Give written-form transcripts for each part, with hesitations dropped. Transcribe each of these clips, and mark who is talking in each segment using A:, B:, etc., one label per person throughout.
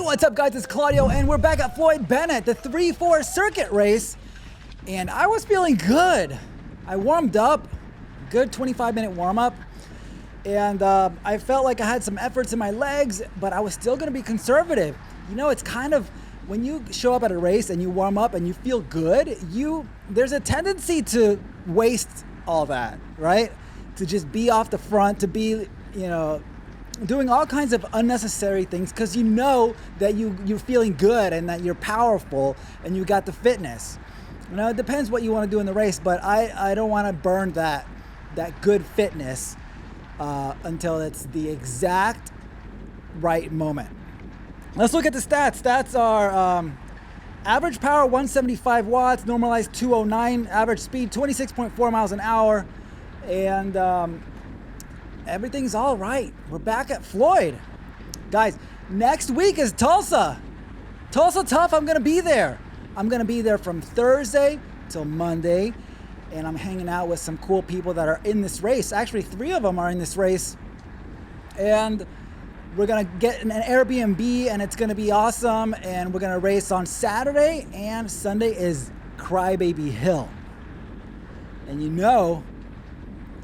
A: What's up, guys? It's Claudio, and we're back at Floyd Bennett, the 3-4 circuit race, and I was feeling good. I warmed up, good 25-minute warm-up, and I felt like I had some efforts in my legs, but I was still going to be conservative. You know, it's kind of, when you show up at a race and you warm up and you feel good, there's a tendency to waste all that, right? To just be off the front, to be, doing all kinds of unnecessary things because you know that you're feeling good and that you're powerful and you got the fitness. It depends what you want to do in the race, but I don't want to burn that good fitness until it's the exact right moment. Let's look at the stats. Stats are average power 175 watts, normalized 209, average speed 26.4 miles an hour, and everything's all right. We're back at Floyd. Guys, next week is Tulsa. Tulsa Tough, I'm going to be there. I'm going to be there from Thursday till Monday, and I'm hanging out with some cool people that are in this race. Actually, 3 of them are in this race, and we're going to get an Airbnb, and it's going to be awesome, and we're going to race on Saturday, and Sunday is Crybaby Hill. And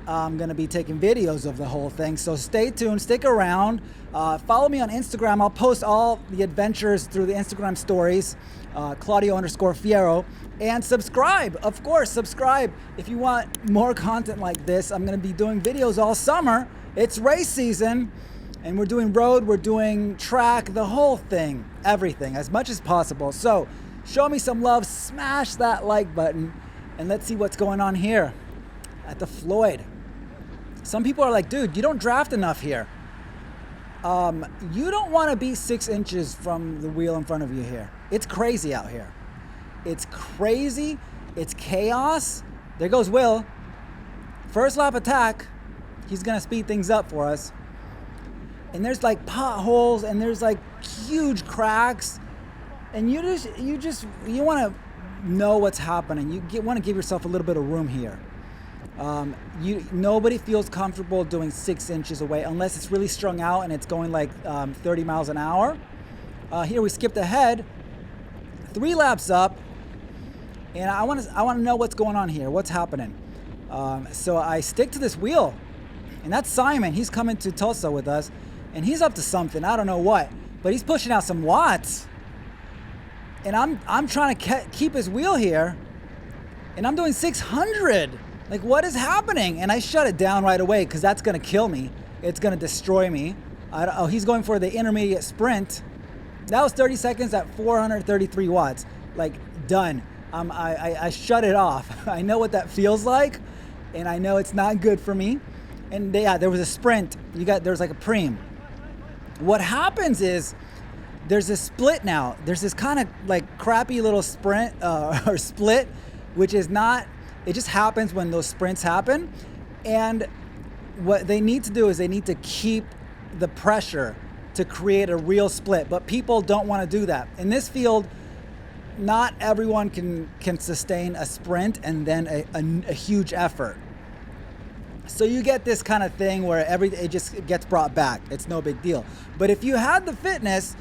A: I'm going to be taking videos of the whole thing, so stay tuned, stick around, follow me on Instagram. I'll post all the adventures through the Instagram stories, Claudio_Fiero, and subscribe. Of course, subscribe if you want more content like this. I'm going to be doing videos all summer. It's race season, and we're doing road, we're doing track, the whole thing, everything, as much as possible. So show me some love, smash that like button, and let's see what's going on here at the Floyd. Some people are like, dude, you don't draft enough here. You don't want to be 6 inches from the wheel in front of you here. It's crazy out here. It's crazy. It's chaos. There goes Will. First lap attack. He's going to speed things up for us. And there's like potholes and there's like huge cracks. And you want to know what's happening. You want to give yourself a little bit of room here. Nobody feels comfortable doing 6 inches away unless it's really strung out and it's going like 30 miles an hour. Here we skipped ahead, 3 laps up, and I want to know what's going on here, what's happening. So I stick to this wheel, and that's Simon. He's coming to Tulsa with us, and he's up to something. I don't know what, but he's pushing out some watts, and I'm trying to keep his wheel here, and I'm doing 600. Like, what is happening? And I shut it down right away because that's going to kill me. It's going to destroy me. He's going for the intermediate sprint. That was 30 seconds at 433 watts. Like, done. I shut it off. I know what that feels like, and I know it's not good for me. And there was a sprint. There was like a preem. What happens is there's a split now. There's this kind of like crappy little sprint or split, which is not. It just happens when those sprints happen. And what they need to do is they need to keep the pressure to create a real split. But people don't want to do that. In this field, not everyone can sustain a sprint and then a huge effort. So you get this kind of thing where it just gets brought back. It's no big deal. But if you had the fitness,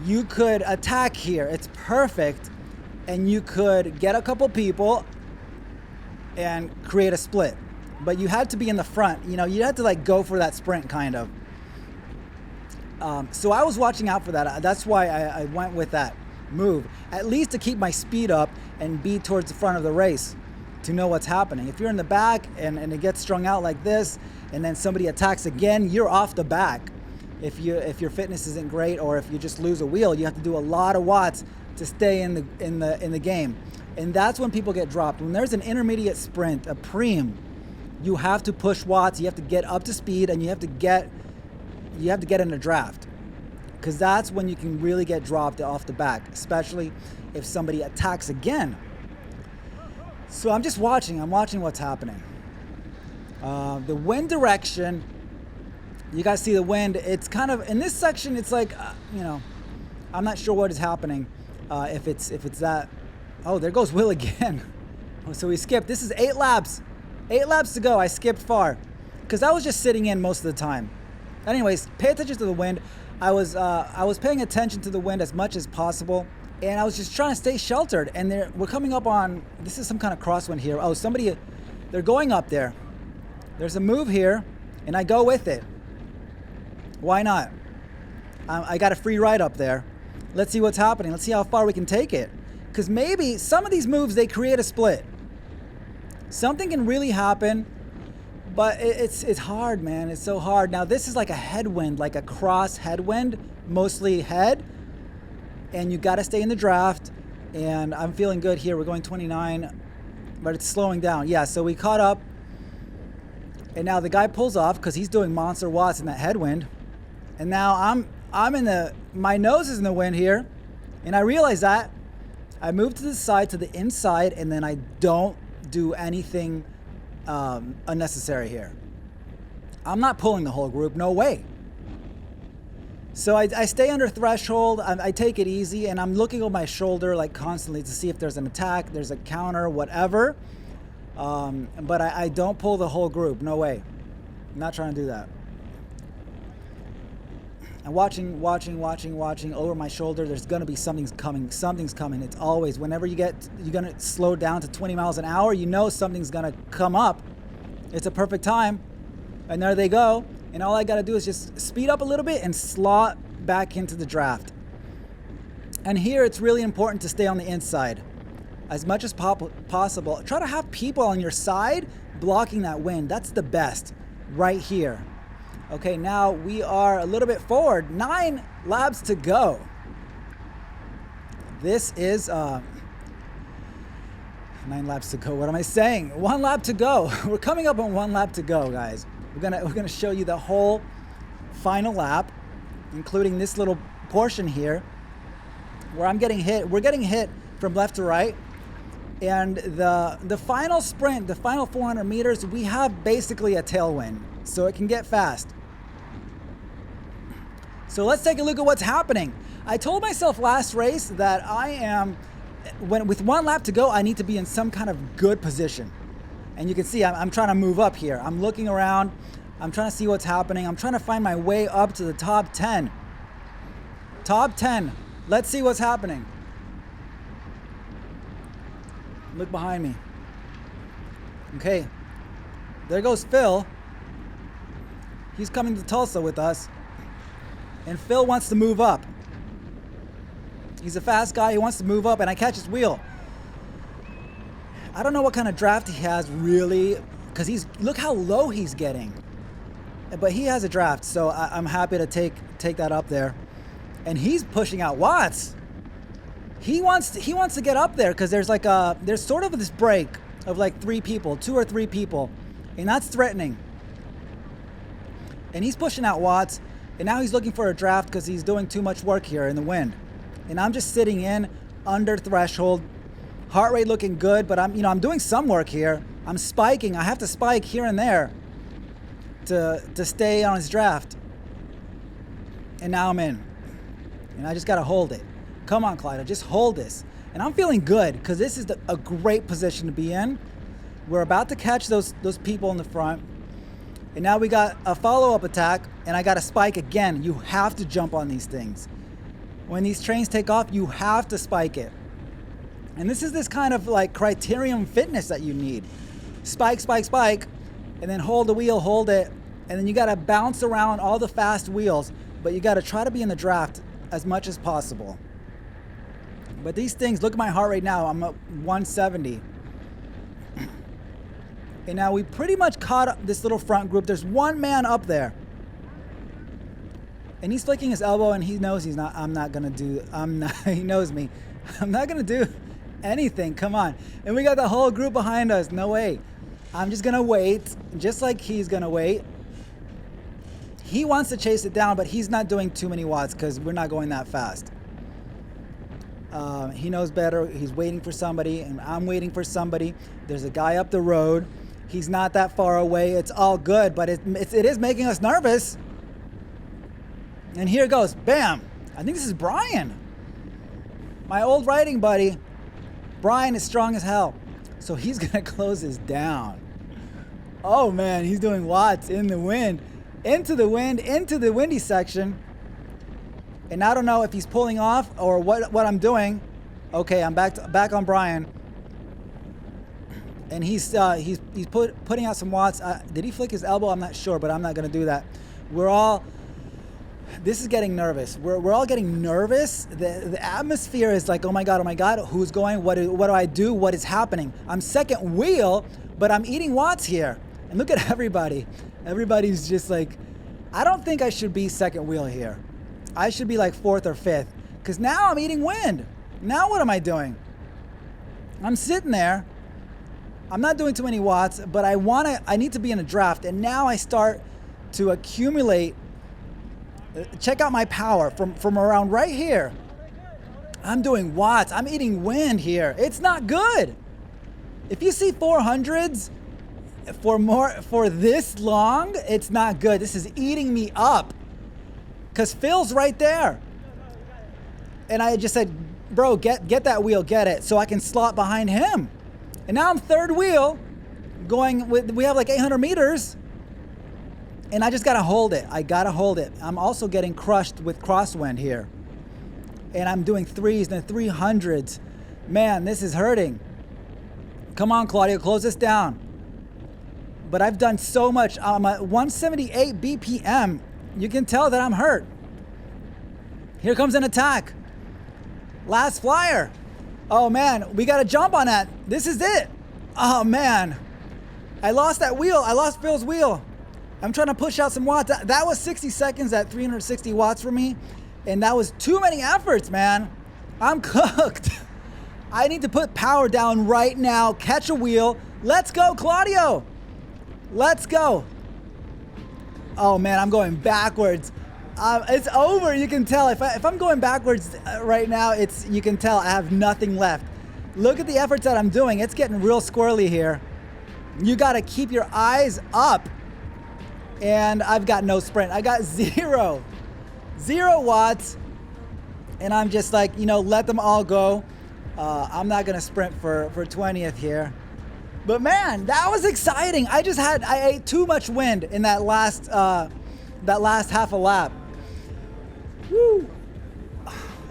A: you could attack here. It's perfect. And you could get a couple people and create a split, but you had to be in the front. You had to like go for that sprint kind of. So I was watching out for that. That's why I went with that move, at least to keep my speed up and be towards the front of the race, to know what's happening. If you're in the back and it gets strung out like this, and then somebody attacks again, you're off the back. If your fitness isn't great, or if you just lose a wheel, you have to do a lot of watts to stay in the game. And that's when people get dropped. When there's an intermediate sprint, a preem, you have to push watts, you have to get up to speed, and you have to get in a draft. Because that's when you can really get dropped off the back, especially if somebody attacks again. So I'm just watching. I'm watching what's happening. The wind direction, you guys see the wind. It's kind of, in this section, it's like, I'm not sure what is happening. If it's that. Oh, there goes Will again. So we skipped. This is 8 laps. 8 laps to go. I skipped far because I was just sitting in most of the time. Anyways, pay attention to the wind. I was paying attention to the wind as much as possible, and I was just trying to stay sheltered. And we're coming up on, this is some kind of crosswind here. Oh, they're going up there. There's a move here, and I go with it. Why not? I got a free ride up there. Let's see what's happening. Let's see how far we can take it. Because maybe some of these moves, they create a split. Something can really happen, but it's hard, man. It's so hard. Now, this is like a headwind, like a cross headwind, mostly head. And you got to stay in the draft. And I'm feeling good here. We're going 29, but it's slowing down. Yeah, so we caught up. And now the guy pulls off because he's doing monster watts in that headwind. And now I'm in my nose is in the wind here. And I realize that. I move to the side, to the inside, and then I don't do anything unnecessary here. I'm not pulling the whole group, no way. So I stay under threshold, I take it easy, and I'm looking over my shoulder like constantly to see if there's an attack, there's a counter, whatever. But I don't pull the whole group, no way. I'm not trying to do that. I'm watching over my shoulder. There's gonna be something's coming. It's always, whenever you're gonna slow down to 20 miles an hour, you know something's gonna come up. It's a perfect time. And there they go. And all I gotta do is just speed up a little bit and slot back into the draft. And here it's really important to stay on the inside as much as possible. Try to have people on your side blocking that wind. That's the best right here. Okay, now we are a little bit forward. 9 laps to go. This is 9 laps to go. What am I saying? 1 lap to go. We're coming up on 1 lap to go, guys. We're gonna show you the whole final lap, including this little portion here, where I'm getting hit. We're getting hit from left to right, and the final sprint, the final 400 meters, we have basically a tailwind, so it can get fast. So let's take a look at what's happening. I told myself last race that with 1 lap to go, I need to be in some kind of good position. And you can see I'm trying to move up here. I'm looking around. I'm trying to see what's happening. I'm trying to find my way up to the top 10. Top 10. Let's see what's happening. Look behind me. Okay. There goes Phil. He's coming to Tulsa with us. And Phil wants to move up. He's a fast guy. He wants to move up, and I catch his wheel. I don't know what kind of draft he has, really, because look how low he's getting. But he has a draft, so I'm happy to take that up there. And he's pushing out watts. He wants to get up there because there's sort of this break of like 3 people, 2 or 3 people, and that's threatening. And he's pushing out watts. And now he's looking for a draft because he's doing too much work here in the wind. And I'm just sitting in under threshold. Heart rate looking good, but I'm doing some work here. I'm spiking. I have to spike here and there to stay on his draft. And now I'm in. And I just got to hold it. Come on, Clyde. Just hold this. And I'm feeling good because this is a great position to be in. We're about to catch those people in the front. And now we got a follow-up attack, and I got a spike again. You have to jump on these things. When these trains take off, you have to spike it. And this is this kind of like criterion fitness that you need. Spike, spike, spike, and then hold the wheel, hold it, and then you got to bounce around all the fast wheels, but you got to try to be in the draft as much as possible. But these things, look at my heart rate now. I'm at 170. And now we pretty much caught up this little front group. There's 1 man up there. And he's flicking his elbow, and he knows he knows me. I'm not going to do anything. Come on. And we got the whole group behind us. No way. I'm just going to wait, just like he's going to wait. He wants to chase it down, but he's not doing too many watts because we're not going that fast. He knows better. He's waiting for somebody, and I'm waiting for somebody. There's a guy up the road. He's not that far away. It's all good, but it is making us nervous. And here goes. Bam. I think this is Brian. My old riding buddy. Brian is strong as hell. So he's going to close this down. Oh, man. He's doing watts in the wind. Into the wind. Into the windy section. And I don't know if he's pulling off or what I'm doing. Okay, I'm back on Brian. And he's putting out some watts. Did he flick his elbow? I'm not sure, but I'm not going to do that. This is getting nervous. We're all getting nervous. The atmosphere is like, oh my God, who's going? What do I do? What is happening? I'm second wheel, but I'm eating watts here. And look at everybody. Everybody's just like, I don't think I should be second wheel here. I should be like fourth or fifth, because now I'm eating wind. Now what am I doing? I'm sitting there. I'm not doing too many watts, but I need to be in a draft. And now I start to accumulate. Check out my power from around right here. I'm doing watts. I'm eating wind here. It's not good. If you see 400s for this long, it's not good. This is eating me up. Because Phil's right there. And I just said, bro, get that wheel, get it, so I can slot behind him. And now I'm third wheel, we have like 800 meters. And I just gotta hold it. I gotta hold it. I'm also getting crushed with crosswind here. And I'm doing threes and 300s. Man, this is hurting. Come on, Claudio, close this down. But I've done so much. I'm at 178 BPM. You can tell that I'm hurt. Here comes an attack. Last flyer. Oh man, we gotta jump on that. This is it. Oh man. I lost that wheel. I lost Phil's wheel. I'm trying to push out some watts. That was 60 seconds at 360 watts for me. And that was too many efforts, man. I'm cooked. I need to put power down right now. Catch a wheel. Let's go, Claudio. Let's go. Oh man, I'm going backwards. It's over. You can tell if I'm going backwards right now. You can tell I have nothing left. Look at the efforts that I'm doing. It's getting real squirrely here. You got to keep your eyes up. And I've got no sprint. I got zero watts. And I'm just like, let them all go. I'm not gonna sprint for 20th here. But man, that was exciting. I ate too much wind in that last half a lap. Woo.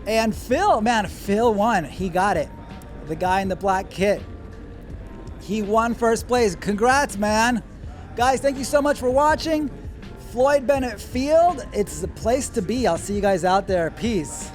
A: And Phil won. He got it. The guy in the black kit. He won first place. Congrats, man. Guys, thank you so much for watching. Floyd Bennett Field, it's the place to be. I'll see you guys out there. Peace.